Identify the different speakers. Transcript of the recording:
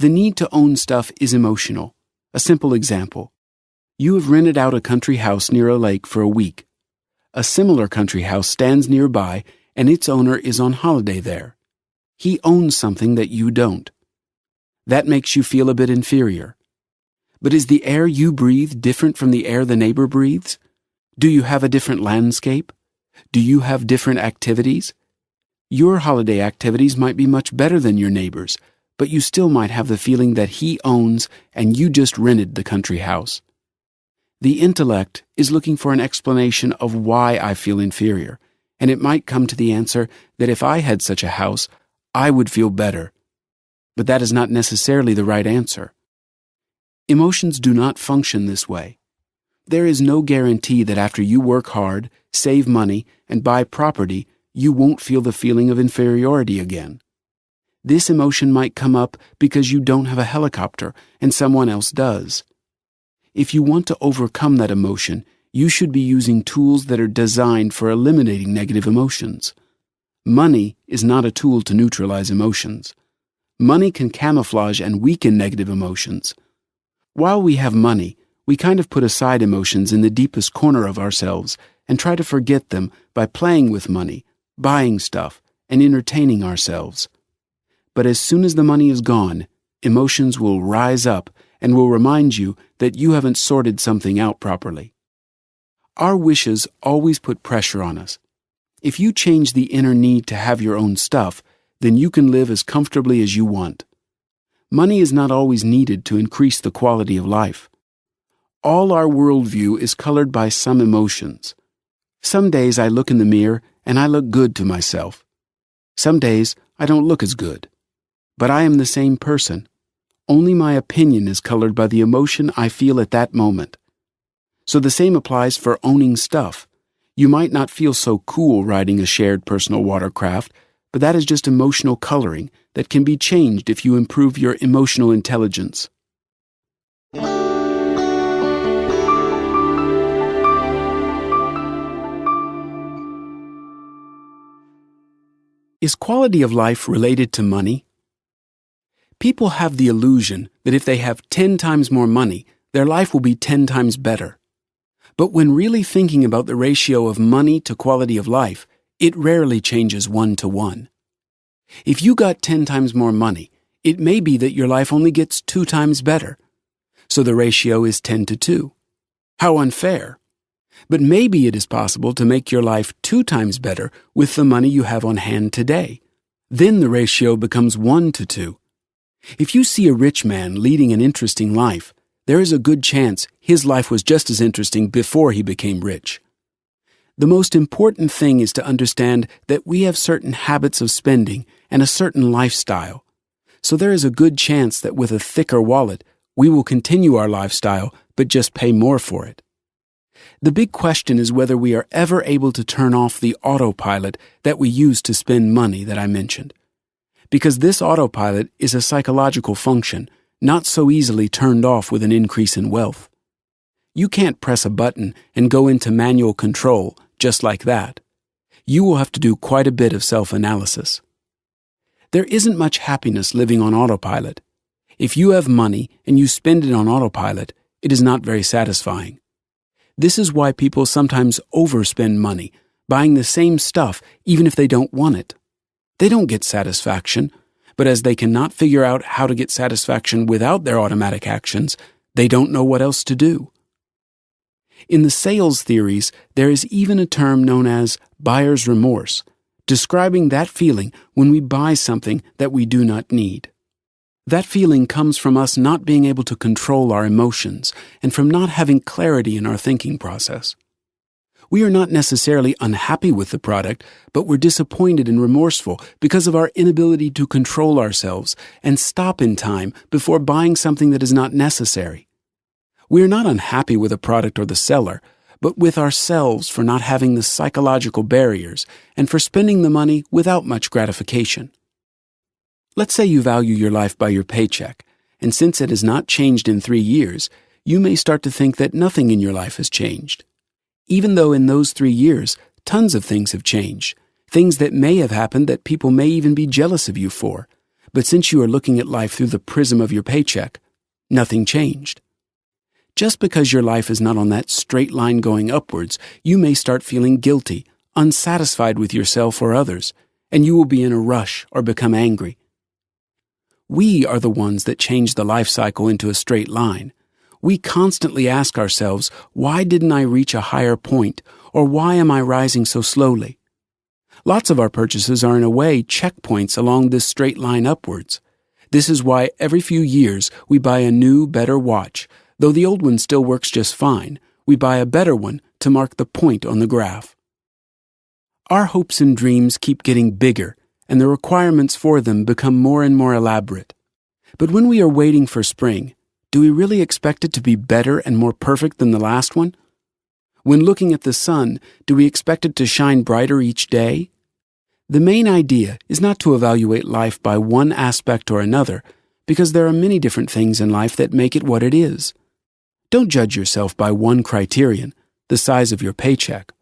Speaker 1: The need to own stuff is emotional. A simple example. You have rented out a country house near a lake for a week. A similar country house stands nearby, and its owner is on holiday there. He owns something that you don't. That makes you feel a bit inferior. But is the air you breathe different from the air the neighbor breathes? Do you have a different landscape? Do you have different activities? Your holiday activities might be much better than your neighbor's, but you still might have the feeling that he owns and you just rented the country house. The intellect is looking for an explanation of why I feel inferior, and it might come to the answer that if I had such a house, I would feel better. But that is not necessarily the right answer. Emotions do not function this way. There is no guarantee that after you work hard, save money, and buy property, you won't feel the feeling of inferiority again. This emotion might come up because you don't have a helicopter and someone else does. If you want to overcome that emotion, you should be using tools that are designed for eliminating negative emotions. Money is not a tool to neutralize emotions. Money can camouflage and weaken negative emotions. While we have money, we kind of put aside emotions in the deepest corner of ourselves and try to forget them by playing with money, buying stuff, and entertaining ourselves. But as soon as the money is gone, emotions will rise up and will remind you that you haven't sorted something out properly. Our wishes always put pressure on us. If you change the inner need to have your own stuff, then you can live as comfortably as you want. Money is not always needed to increase the quality of life. All our worldview is colored by some emotions. Some days I look in the mirror and I look good to myself. Some days I don't look as good. But I am the same person. Only my opinion is colored by the emotion I feel at that moment. So the same applies for owning stuff. You might not feel so cool riding a shared personal watercraft, but that is just emotional coloring that can be changed if you improve your emotional intelligence. Is quality of life related to money? People have the illusion that if they have 10 times more money, their life will be 10 times better. But when really thinking about the ratio of money to quality of life, it rarely changes 1 to 1. If you got 10 times more money, it may be that your life only gets 2 times better. So the ratio is 10 to 2. How unfair. But maybe it is possible to make your life 2 times better with the money you have on hand today. Then the ratio becomes 1 to 2. If you see a rich man leading an interesting life, there is a good chance his life was just as interesting before he became rich. The most important thing is to understand that we have certain habits of spending and a certain lifestyle. So there is a good chance that with a thicker wallet, we will continue our lifestyle but just pay more for it. The big question is whether we are ever able to turn off the autopilot that we use to spend money that I mentioned. Because this autopilot is a psychological function, not so easily turned off with an increase in wealth. You can't press a button and go into manual control just like that. You will have to do quite a bit of self-analysis. There isn't much happiness living on autopilot. If you have money and you spend it on autopilot, it is not very satisfying. This is why people sometimes overspend money, buying the same stuff even if they don't want it. They don't get satisfaction, but as they cannot figure out how to get satisfaction without their automatic actions, they don't know what else to do. In the sales theories, there is even a term known as buyer's remorse, describing that feeling when we buy something that we do not need. That feeling comes from us not being able to control our emotions and from not having clarity in our thinking process. We are not necessarily unhappy with the product, but we're disappointed and remorseful because of our inability to control ourselves and stop in time before buying something that is not necessary. We are not unhappy with a product or the seller, but with ourselves for not having the psychological barriers and for spending the money without much gratification. Let's say you value your life by your paycheck, and since it has not changed in 3 years, you may start to think that nothing in your life has changed. Even though in those 3 years, tons of things have changed, things that may have happened that people may even be jealous of you for, But since you are looking at life through the prism of your paycheck, nothing changed. Just because your life is not on that straight line going upwards, you may start feeling guilty, unsatisfied with yourself or others, and you will be in a rush or become angry. We are the ones that change the life cycle into a straight line. We constantly ask ourselves, why didn't I reach a higher point, or why am I rising so slowly? Lots of our purchases are in a way checkpoints along this straight line upwards. This is why every few years we buy a new, better watch. Though the old one still works just fine, we buy a better one to mark the point on the graph. Our hopes and dreams keep getting bigger, and the requirements for them become more and more elaborate. But when we are waiting for spring, do we really expect it to be better and more perfect than the last one? When looking at the sun, do we expect it to shine brighter each day? The main idea is not to evaluate life by one aspect or another, because there are many different things in life that make it what it is. Don't judge yourself by one criterion, the size of your paycheck.